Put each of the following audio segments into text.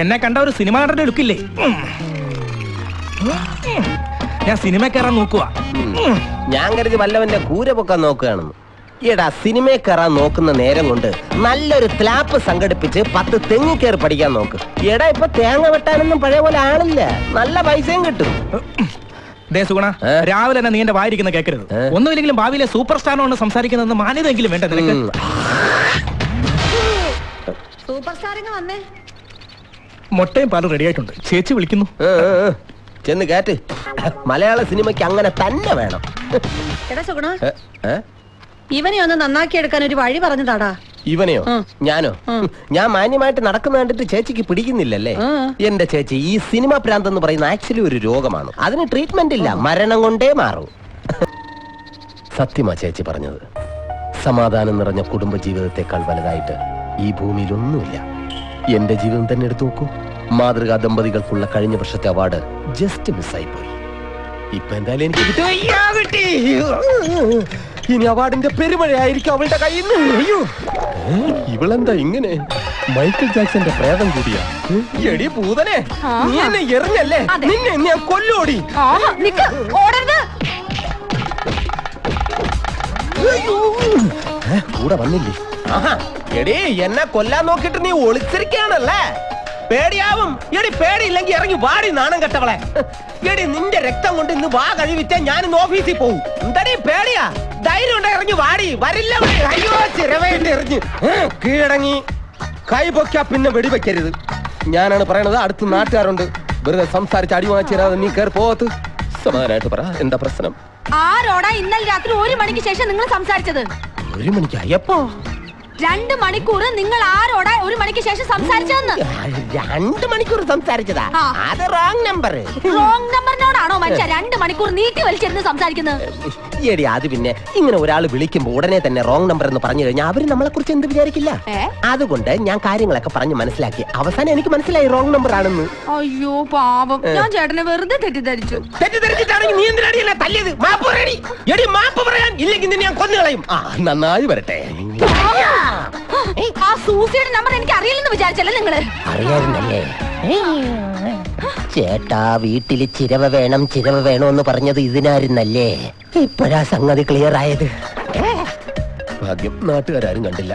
എന്നെ കണ്ട ഒരു സിനിമ നടന്റെ ലുക്കില്ലേ? ഞാൻ സിനിമ കയറാൻ നോക്കുക. ഞാൻ കരുതി വല്ലവന്റെ കൂര പൊക്കാൻ നോക്കുകയാണെന്ന്. എടാ, സിനിമയെ കയറാൻ നോക്കുന്ന നേരം കൊണ്ട് നല്ലൊരു ക്ലാപ്പ് സംഘടിപ്പിച്ച് 10 തെങ്ങി കയറി പഠിക്കാൻ നോക്ക്. എടാ, ഇപ്പൊ തേങ്ങ വെട്ടാനൊന്നും പഴയ പോലെ ആളില്ല, നല്ല പൈസയും കിട്ടും. സുഗുണ, രാവിലെ തന്നെ നീ എന്റെ വായിരിക്കുന്ന കേൾക്കരുത്. ഒന്നുമില്ലെങ്കിലും ഭാവിയിലെ സൂപ്പർ സ്റ്റാറിനോട് സംസാരിക്കുന്നത് മാന്യതെങ്കിലും വേണ്ട നിനക്ക്. സൂപ്പർ സ്റ്റാറിങ് വന്നേ. മുട്ടയും പാലും റെഡി ആയിട്ടുണ്ട്. ചേച്ചി വിളിക്കുന്നു. ചെന്ന് കേട്ട്. മലയാള സിനിമയ്ക്ക് അങ്ങനെ തന്നെ വേണം. എടാ സുഗുണ, ഇവനെ ഒന്ന് നന്നാക്കി എടുക്കാൻ ഒരു വഴി പറഞ്ഞതാടാ. ഇവനെയോ? ഞാനോ? ഞാൻ മാന്യമായിട്ട് നടക്കുന്ന കണ്ടിട്ട് ചേച്ചിക്ക് പിടിക്കുന്നില്ലല്ലേ? എന്റെ ചേച്ചി, ഈ സിനിമ ഭ്രാന്ത് എന്ന് പറയുന്ന ആക്ച്വലി ഒരു രോഗമാണ്. അതിന് ട്രീറ്റ്മെന്റ് ഇല്ല, മരണം കൊണ്ടേ മാറൂ. സത്യമാ ചേച്ചി പറഞ്ഞത്. സമാധാനം നിറഞ്ഞ കുടുംബ ജീവിതത്തെക്കാൾ വലുതായിട്ട് ഈ ഭൂമിയിൽ ഒന്നുമില്ല. എന്റെ ജീവിതം തന്നെ എടുത്തു നോക്കൂ. മാതൃകാ ദമ്പതികൾക്കുള്ള കഴിഞ്ഞ വർഷത്തെ അവാർഡ് ജസ്റ്റ് മിസ്സായി പോയി. ഇപ്പൊ എന്തായാലും എനിക്ക് കിട്ടി. ഇനി അവാർഡിന്റെ പെരുമഴയായിരിക്കും അവളുടെ കയ്യിൽ നിന്ന്. ഇവളെന്താ ഇങ്ങനെ? മൈക്കിൾ ജാക്സന്റെ പ്രേതം കൂടിയാ. എടി പൂതനെ, നീ എന്നെ എറിഞ്ഞല്ലേ? നിന്നെ ഞാൻ കൊല്ലോടി. കൂടെ വന്നില്ലേ? എടി, എന്നെ കൊല്ലാൻ നോക്കിട്ട് നീ ഒളിച്ചിരിക്കാണല്ലേ? പേടിയാവും. എടി, പേടിയില്ലെങ്കിൽ ഇറങ്ങി വാടി, നാണം കെട്ടവളെ. എടി, നിന്റെ രക്തം കൊണ്ട് ഇന്ന് വാ കഴിവിറ്റേ ഞാൻ ഇന്ന് ഓഫീസിൽ പോവും. എന്തടി പേടിയാ? ധൈര്യം ഉണ്ട്, ഇറങ്ങി വാടി. വരില്ല. അയ്യോ, ചിരവേണ്ടി എറിഞ്ഞ് കീഴടങ്ങി. കൈ പൊക്കാ പിന്നെ വെടിവെക്കരുത്. ഞാനാണ് പറയണത്. അടുത്ത് നാട്ടുകാരുണ്ട്. വെറുതെ സംസാരിച്ച് അടി വാങ്ങിച്ചേരാതെ നീ കയറി പോകത്ത്. സമാധാനമായിട്ട് പറ, എന്താ പ്രശ്നം? ആരോടാ ഇന്നലെ രാത്രി 1 മണിക്ക് ശേഷം നിങ്ങൾ സംസാരിച്ചത്? 1 മണിക്കാ? എപ്പോ? 2 മണിക്കൂർ നിങ്ങൾ ആരോടാ 1 മണിക്ക് ശേഷം സംസാരിച്ചതെന്ന്? 2 മണിക്കൂർ സംസാരിച്ചതാ? അത് റോങ് നമ്പർ. റോങ് നമ്പറിനോടാണോ മനുഷ്യ 2 മണിക്കൂർ നീട്ടി വലിച്ചിരുന്ന് സംസാരിക്കുന്നത്? എടി, അത് പിന്നെ ഇങ്ങനെ ഒരാൾ വിളിക്കുമ്പോ ഉടനെ തന്നെ റോങ് നമ്പർ എന്ന് പറഞ്ഞു കഴിഞ്ഞാൽ അവര് നമ്മളെ കുറിച്ച് എന്ത് വിചാരിക്കില്ല. അതുകൊണ്ട് ഞാൻ കാര്യങ്ങളൊക്കെ പറഞ്ഞ് മനസ്സിലാക്കി. അവസാനം എനിക്ക് മനസ്സിലായി റോങ് നമ്പർ ആണെന്ന്. അയ്യോ പാപം, ഞാൻ ചേട്ടനെ വെറുതെ തെറ്റിദ്ധരിച്ചു. തെറ്റിദ്ധരിച്ചിട്ടാണെങ്കിൽ നീ എന്തിനാടി എന്നെ തല്ലിയത്? മാപ്പ് പറയടി. എടി, മാപ്പ് പറയാൻ ഇല്ലെങ്കിൽ നിന്നെ ഞാൻ കൊന്നുകളയും. നന്നായി വരട്ടെ. ആ സൂസിയുടെ നമ്പർ എനിക്ക് അറിയില്ലെന്ന് വിചാരിച്ചല്ലേ നിങ്ങള്? അറിയാറുണ്ടല്ലേ ചേട്ടാ? വീട്ടില് ചിരവ വേണം എന്ന് പറഞ്ഞത് ഇതിനായിരുന്നല്ലേ? ഇപ്പോഴാ സംഗതി ക്ലിയർ ആയത്. ഭാഗ്യം നാട്ടുകാരും കണ്ടില്ല.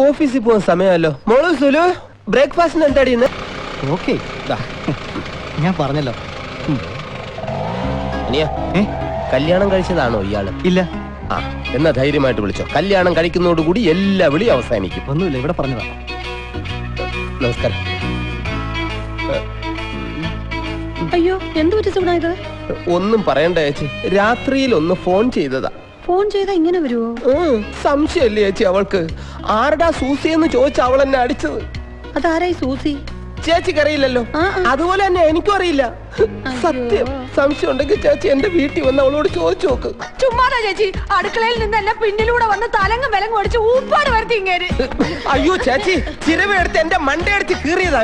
ഓഫീസിൽ പോകാൻ സമയമല്ലോ. മോളു സുലു, ബ്രേക്ക്ഫാസ്റ്റിന് എന്താടി? ഓക്കെ, ഞാൻ പറഞ്ഞല്ലോ. കല്യാണം കഴിച്ചതാണോ ഇയാള്? ഇല്ല. എന്നാ ധൈര്യമായിട്ട് വിളിച്ചോ. കല്യാണം കഴിക്കുന്നതോടുകൂടി എല്ലാ വിളി അവസാനിക്കും. ഒന്നുമില്ല, ഇവിടെ പറഞ്ഞതാ. നമസ്കാരം. അയ്യോ, എന്ത് പറ്റി സുഗുണ ഇത്? ഒന്നും പറയണ്ട ചേച്ചി, രാത്രിയിൽ ഒന്ന് ഫോൺ ചെയ്തതാ. ഫോൺ ചെയ്താ ഇങ്ങനെ വരുവോ? സംശയല്ലേ ചേച്ചി അവൾക്ക്? ആരുടാ സൂസി എന്ന് ചോദിച്ച അവൾ എന്നെ അടിച്ചത്. അതാരായി സൂസി? ചേച്ചിക്ക് അറിയില്ലല്ലോ? അതുപോലെ തന്നെ എനിക്കും അറിയില്ല. സത്യം. സംശയം ഉണ്ടെങ്കിൽ ചേച്ചി എന്റെ വീട്ടിൽ വന്ന് അവളോട് ചോദിച്ചു നോക്ക്. ചുമ്മാതാ ചേച്ചി, അടുക്കളയിൽ നിന്ന് എന്നെ പിന്നിലൂടെ വന്ന് തലങ്ങും വിലങ്ങും അടിച്ച് ഊപ്പാട് വരുത്തി ഇങ്ങേര്. അയ്യോ ചേച്ചി, ചിരവെടുത്ത് എന്റെ മണ്ടയടിച്ച് കീറിയതാ.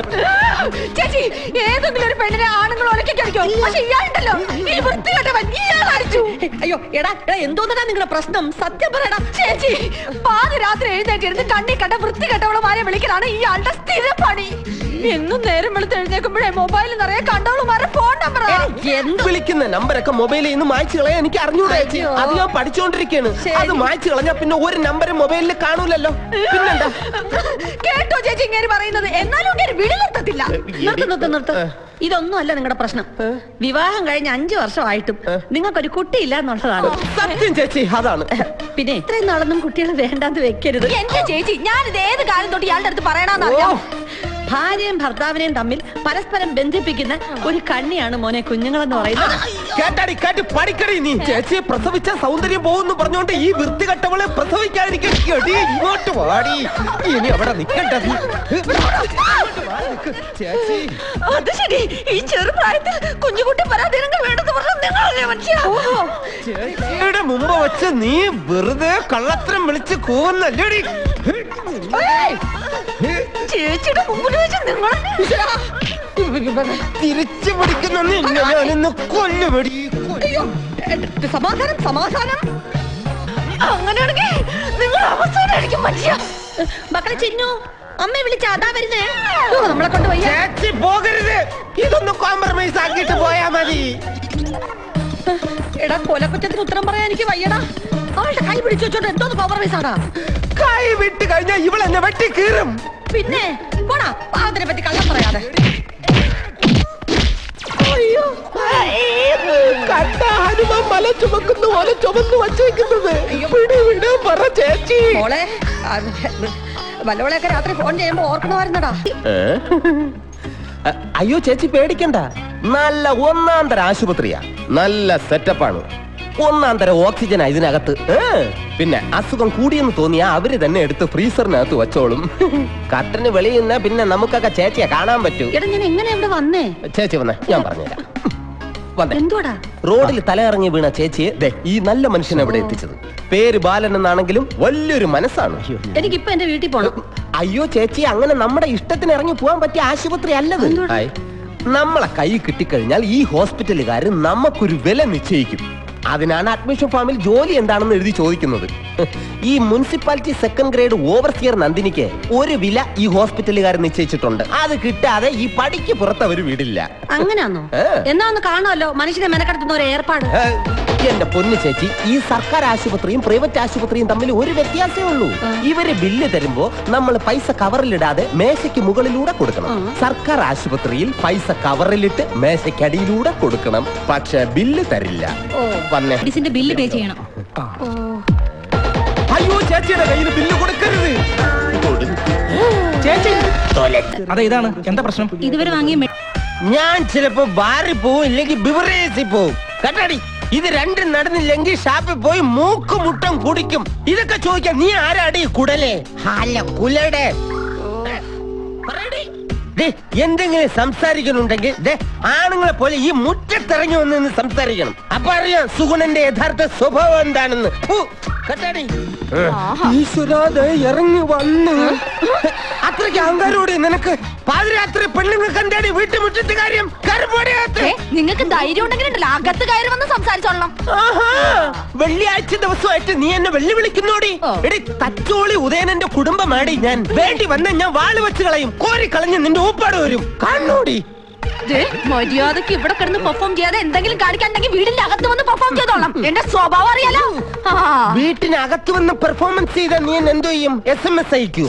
ചേച്ചി, ഏതെങ്കിലും ഒരു പെണ്ണിനെ ആണുങ്ങൾ ഒലക്കിക്കടിക്കോ? പക്ഷെ ഇയാളുണ്ടല്ലോ, ഈ വൃത്തികെട്ടവൻ ഇയാൾ അടിച്ചു. അയ്യോ എടാ, എന്തോന്നാ നിങ്ങളുടെ പ്രശ്നം? സത്യം പറയടാ. ചേച്ചി, പാതിരാത്രി എഴുന്നേറ്റിരുന്ന് കണ്ണി കണ്ട വൃത്തികെട്ടവളുമാരെ വിളിക്കലാണ് ഇയാളുടെ സ്ഥിര പണി. എന്നും നേരം വെളുത്ത് എഴുന്നേക്കുമ്പോഴേ മൊബൈലിൽ നിറയെ കണ്ടവളുമാരെ ഫോൺ നമ്പർ. വിളിക്കുന്ന നമ്പരൊക്കെ മൊബൈലിൽ നിന്ന് മായ്ച്ചു കളയാൻ എനിക്ക് അറിഞ്ഞൂടാ ചേച്ചി. അത് ഞാൻ പഠിച്ചോണ്ടിരിക്കാണ്. അത് മായ്ച്ചു കളഞ്ഞാ പിന്നെ ഒരു നമ്പരും മൊബൈലിൽ കാണൂലല്ലോ. പിന്നെന്താ? കേട്ടോ ചേച്ചി ഇങ്ങനെ പറയുന്നത്? എന്നാലും വിളിലെത്തത്തില്ല. നിർത്ത്. ഇതൊന്നും അല്ല നിങ്ങളുടെ പ്രശ്നം. വിവാഹം കഴിഞ്ഞ 5 വർഷമായിട്ടും നിങ്ങൾക്കൊരു കുട്ടിയില്ല എന്നുള്ളതാണ് സത്യം ചേച്ചി. അതാണ്. പിന്നെ ഇത്രയും നാളൊന്നും കുട്ടികളെ വേണ്ടാന്ന് വെക്കരുത്. എന്റെ ചേച്ചി, ഞാനിത് ഏത് കാലം തൊട്ട് ഇയാളുടെ അടുത്ത് പറയണമെന്നറിയാം. ഭാര്യയും ഭർത്താവിനെയും തമ്മിൽ പരസ്പരം ബന്ധിപ്പിക്കുന്ന ഒരു കണ്ണിയാണ് മോനെ കുഞ്ഞുങ്ങളെന്ന് പറയുന്നത്. കേട്ട് പഠിക്കടി നീ. ചേച്ചിയെ പ്രസവിച്ച സൗന്ദര്യം പോകുന്നു പറഞ്ഞോണ്ട് ഈ വൃത്തികെട്ടവളെ പ്രസവിക്കാതിരിക്കും. ഇങ്ങോട്ട് വാടി. ഇനി അവിടെ നിൽക്കണ്ട. അത് ശരി, ഈ ചെറുപ്രായത്തിൽ കുഞ്ഞുകുട്ടി പരാധീനങ്ങൾ വേണ്ടെന്ന് പറഞ്ഞാൽ നിങ്ങളല്ലേ മനുഷ്യ? ചേച്ചിയുടെ മുമ്പ് വെച്ച് നീ വെറുതെ കള്ളത്തരം വിളിച്ച് കൂവുന്നല്ലേടി? ചേച്ചിയുടെ മുമ്പിൽ വെച്ച് നിങ്ങൾ തിരിച്ചു പിടിക്കുന്ന കൊല്ലുപടി. സമാധാനം. അങ്ങനെയാണെങ്കിൽ നിങ്ങൾ അവസാനമായിരിക്കും മനുഷ്യ. മക്കളെ ചിന്നു, അമ്മയെ വിളിച്ച അതാ വരുന്നേ. നമ്മളെ കൊണ്ട് വയ്യ. ചേച്ചി പോകരുത്, ഇതൊന്ന് കോംപ്രമൈസ് ആക്കിയിട്ട് പോയാ മതി. എടാ കൊലക്കുറ്റത്തിന് ഉത്തരം പറയാൻ എനിക്ക് വയ്യടാ. അവളുടെ കൈ പിടിച്ചു വെച്ചോണ്ട് എന്തോന്ന് കോംപ്രമൈസ് ആടാ. കൈ വിട്ട് കഴിഞ്ഞാൽ ഇവളെന്നെ വെട്ടി കീറും. പിന്നെ പോടാ, പാവത്തിനെ പറ്റി കള്ളം പറയാതെ. കണ്ട ഹനുമാൻ മല ചുമക്കുന്ന പോലെ ചുമന്ന് വച്ചേക്കുന്നത്. പറ ചേച്ചി. മോളെ വല്ലവളെയൊക്കെ രാത്രി ഫോൺ ചെയ്യുമ്പോ ഓർക്കണമായിരുന്നടാ. അയ്യോ ചേച്ചി പേടിക്കണ്ട, നല്ല ഒന്നാം തരം ആശുപത്രിയാ, നല്ല സെറ്റപ്പാണ്, ഒന്നാം തരം ഓക്സിജനാ ഇതിനകത്ത്. പിന്നെ അസുഖം കൂടിയെന്ന് തോന്നിയാ അവര് തന്നെ എടുത്ത് ഫ്രീസറിനകത്ത് വെച്ചോളും. കട്ടന് വെളിയിൽ നിന്നാ പിന്നെ നമുക്കൊക്കെ ചേച്ചിയെ കാണാൻ പറ്റൂ. എടാ ഞാൻ എങ്ങനെ ഇവിടെ വന്നേ? ചേച്ചി വന്നേ, ഞാൻ പറഞ്ഞുതരാം. എന്തുവാടാ? റോഡിൽ തലയിറങ്ങി വീണ ചേച്ചിയെ ദേ ഈ നല്ല മനുഷ്യൻ എവിടെ എത്തിച്ചത്. പേര് ബാലൻ എന്നാണെങ്കിലും വലിയൊരു മനസ്സാണ്. എനിക്കിപ്പോ എന്റെ വീട്ടിൽ പോണം. അയ്യോ ചേച്ചി, അങ്ങനെ നമ്മുടെ ഇഷ്ടത്തിന് ഇറങ്ങി പോകാൻ പറ്റിയ ആശുപത്രി അല്ലത്. നമ്മളെ കൈ കിട്ടിക്കഴിഞ്ഞാൽ ഈ ഹോസ്പിറ്റലുകാര് നമുക്കൊരു വില നിശ്ചയിക്കും. അതിനാണ് അഡ്മിഷൻ ഫോമിൽ ജോലി എന്താണെന്ന് എഴുതി ചോദിക്കുന്നത്. ഈ മുനിസിപ്പാലിറ്റി സെക്കൻഡ് ഗ്രേഡ് ഓവർസിയർ നന്ദിനിക്ക് ഒരു വില ഈ ഹോസ്പിറ്റലുകാർ നിശ്ചയിച്ചിട്ടുണ്ട്. അത് കിട്ടാതെ ഈ പടിക്ക് പുറത്ത് അവർ വിടില്ല. അങ്ങനെയാണോ? എന്നാ ഒന്ന് കാണുമല്ലോ മനുഷ്യനെ മെനക്കെടുത്തുന്ന ഒരു ഏർപ്പാട്. എന്റെ പൊന്നു ചേച്ചി, ഈ സർക്കാർ ആശുപത്രിയും പ്രൈവറ്റ് ആശുപത്രിയും തമ്മിൽ ഒരു വ്യത്യാസമേ ഉള്ളൂ. ഇവര് ബില്ല് തരുമ്പോ നമ്മൾ പൈസ കവറിലിടാതെ മേശയ്ക്ക് മുകളിലൂടെ കൊടുക്കണം. സർക്കാർ ആശുപത്രിയിൽ പൈസ കവറിലിട്ട് മേശയ്ക്കടിയിലൂടെ കൊടുക്കണം. പക്ഷെ ബില്ല് തരില്ല. വന്നേ, ബില്ല് പേ ചെയ്യണം. അയ്യോ ചേച്ചിയുടെ കയ്യിൽ ബില്ല് കൊടുക്കരുത്. ചേച്ചി അതെ, ഇതാണ് എന്താ പ്രശ്നം? ഇതുവരെ വാങ്ങിയ ഞാൻ ചിലപ്പോ ബാറിൽ പോവും, ഇല്ലെങ്കിൽ ബിവറേജിൽ പോവും. കേട്ടാടി, ഇത് രണ്ടും നടന്നില്ലെങ്കിൽ ഷാപ്പിൽ പോയി മൂക്കുമുട്ടം കുടിക്കും. ഇതൊക്കെ ചോദിക്കാൻ നീ ആരാടി? കുടലേ അല്ല കുലടെ. എന്തെങ്കിലും സംസാരിക്കണുണ്ടെങ്കിൽ ആണുങ്ങളെ പോലെ ഈ മുറ്റത്തിറങ്ങി വന്ന് സംസാരിക്കണം. അപ്പൊ അറിയാം സുഗുണന്റെ യഥാർത്ഥ സ്വഭാവം എന്താണെന്ന്. കേട്ടാടി, ഇറങ്ങി വന്ന് അത്രയ്ക്ക് അഹങ്കാരോടെ നിനക്ക് പാതിരാത്രി പെണ്ണുങ്ങൾ കണ്ടാടി വീട്ടുമുറ്റത്ത് കാര്യം. നിങ്ങൾക്ക് ധൈര്യം ഉണ്ടെങ്കിൽ അകത്ത് കയറി വന്ന് സംസാരിച്ചോളണം. വെള്ളിയാഴ്ച ദിവസമായിട്ട് നീ എന്നെ വെല്ലുവിളിക്കുന്നോടി. എടി തച്ചോളി ഉദയനന്റെ കുടുംബമാടി ഞാൻ. വേണ്ടി വന്ന ഞാൻ വാള് വെച്ച് കളയും, കോരി കളഞ്ഞ് നിന്റെ ഊപ്പാട് വരും. കാണോടി, മര്യാദക്ക് ഇവിടെ കിടന്ന് പെർഫോം ചെയ്യാതെ എന്തെങ്കിലും കാണിക്കാണ്ടെങ്കിൽ വീടിന്റെ അകത്ത് വന്ന് പെർഫോം ചെയ്തോളാം. എന്റെ സ്വഭാവം അറിയാലോ. വീട്ടിനകത്ത് വന്ന് പെർഫോമൻസ് ചെയ്ത നീ എന്തോ ചെയ്യും? SMS അയക്കൂ.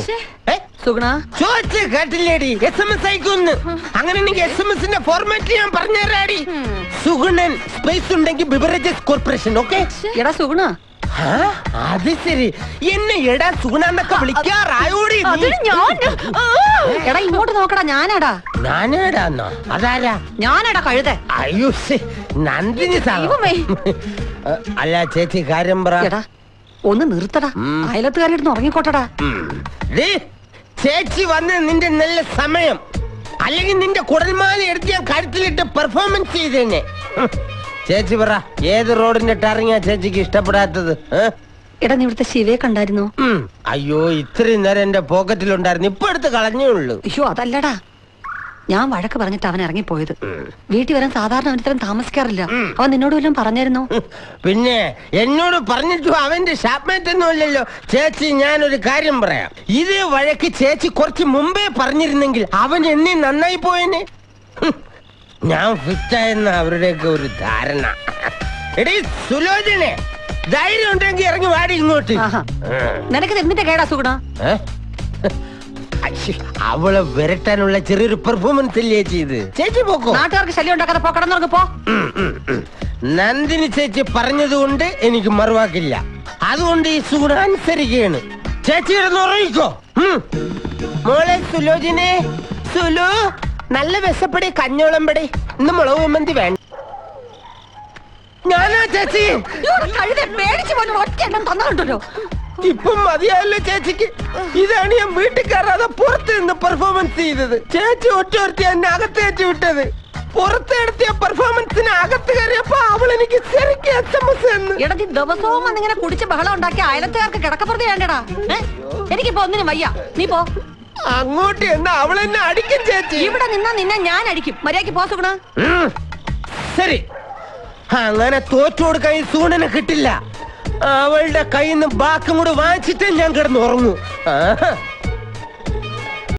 സുഗുണ ചോദിച്ച് കേട്ടില്ലേടി? SMS അയക്കൂന്ന്. അങ്ങനെയാണെങ്കിൽ SMS ഫോർമാറ്റ് ഞാൻ പറഞ്ഞുതരാടി. സുഗുണൻ സ്പേസ് ഉണ്ടെങ്കിൽ ബിവറേജസ് കോർപ്പറേഷൻ. ഓക്കെ? എടാ സുഗുണ, അത് ശരി, എന്നെ എടാ സുഗുണന്നൊക്കെ വിളിക്കാറായോടി? എടാ ഇങ്ങോട്ട് നോക്കടാ. ഞാനാടാ. ഞാനേടാന്നോ? അതാരാ? ഞാനാടാ കഴുത. അയ്യോ നന്ദിനി അല്ല ചേച്ചി, കാര്യം പറ. എടാ ഒന്ന് നിർത്തടാ, അയലത്തുകാരിടുന്ന് ഉറങ്ങിക്കോട്ടടാ. ചേച്ചി വന്ന് നിന്റെ നല്ല സമയം, അല്ലെങ്കിൽ നിന്റെ കുടൽമാല എടുത്ത് ഞാൻ കഴുത്തിലിട്ട് പെർഫോമൻസ് ചെയ്തേനെ. ചേച്ചി പറ, ഏത് റോഡിന്റെ ടാറിങ്ങാ ചേച്ചിക്ക് ഇഷ്ടപ്പെടാത്തത്? എടാ നീ ഇവിടുത്തെ ശിവയെ കണ്ടായിരുന്നോ? അയ്യോ ഇത്രയും നേരം എന്റെ പോക്കറ്റിലുണ്ടായിരുന്നു, ഇപ്പൊ എടുത്ത് കളഞ്ഞേ ഉള്ളൂ. അയ്യോ അതല്ലടാ, ഞാൻ വഴക്ക് പറഞ്ഞിട്ട് അവൻ ഇറങ്ങിപ്പോയത്. വീട്ടിൽ വരാൻ സാധാരണ അവൻ ഇത്രയും താമസിക്കാറില്ല. അവൻ നിന്നോട് വല്ലതും പറഞ്ഞായിരുന്നോ? പിന്നെ എന്നോട് പറഞ്ഞിട്ടും അവന്റെ ഷാപ്പ്മേറ്റൊന്നും അല്ലല്ലോ. ചേച്ചി ഞാനൊരു കാര്യം പറയാം, ഇതേ വഴക്ക് ചേച്ചി കുറച്ച് മുമ്പേ പറഞ്ഞിരുന്നെങ്കിൽ അവൻ എന്നെ നന്നായി പോയേനെ. ഞാൻ ഫിറ്റായെന്ന അവരുടെയൊക്കെ ഒരു ധാരണ. എടീ സുലോചനെ, ധൈര്യം ഉണ്ടെങ്കിൽ ഇറങ്ങി വാടി ഇങ്ങോട്ട്. നിനക്ക് എന്നിട്ട് കേടാ സുഗുണ? അവളെ വരട്ടാനുള്ള ചെറിയൊരു പെർഫോമൻസ് അല്ലേ ചെയ്ത്? ചേച്ചി പോക്കോ, നാട്ടുകാർക്ക് ശല്യം ഉണ്ടാക്കാതെ പോക്കടന്നു പോ. നന്ദിനി ചേച്ചി പറഞ്ഞതുകൊണ്ട് എനിക്ക് മറുവാക്കില്ല, അതുകൊണ്ട് ഈ സുഗുണ അനുസരിക്കുകയാണ്. ചേച്ചി ഉറങ്ങിക്കോ. മോളെ സുലോചനെ, സുലു നല്ല വിശപ്പടി, കഞ്ഞോളമ്പടി, ഇന്ന് മുളക് ചമ്മന്തി വേണ്ട. ഞാനാ ചേച്ചി. പേടിച്ചു പോലും ഒറ്റ എണ്ണം തന്നിട്ടുണ്ടല്ലോ. ഇപ്പം മതിയായല്ലോ ചേച്ചിക്ക്. ഇതാണ് ഞാൻ വീട്ടിൽ കയറാതെ പുറത്ത് നിന്ന് പെർഫോമൻസ് ചെയ്തത്. ചേച്ചി ഒറ്റ എന്നെ അകത്തേറ്റി വിട്ടത്. പുറത്തെടുത്തിയ പെർഫോമൻസിന് അകത്ത് കയറിയപ്പോ അവൾ എനിക്ക് ശരിക്കും SMS തന്നു. ഇടത്തി ദിവസവും വന്നിങ്ങനെ കുടിച്ച് ബഹളം ഉണ്ടാക്കി അയലത്തുകാർക്ക് കിടക്കപ്പുറത്ത് വേണ്ടടാ. എനിക്കിപ്പോ ഒന്നിനും വയ്യ, നീ പോ. അങ്ങോട്ട് എന്നാ അവൾ എന്നെ അടിക്കും ചേച്ചി. ഇവിടെ നിന്നാ നിന്നെ ഞാൻ അടിക്കും. മര്യാദക്ക് പോ സുഗുണ. ശരി, അങ്ങനെ തോറ്റു കൊടുക്കാൻ ഈ സുഗുണനെ കിട്ടില്ല. അവളുടെ കയ്യിൽ നിന്ന് ബാക്കും കൂടെ വാങ്ങിച്ചിട്ട് ഞാൻ കിടന്ന് ഉറങ്ങൂ.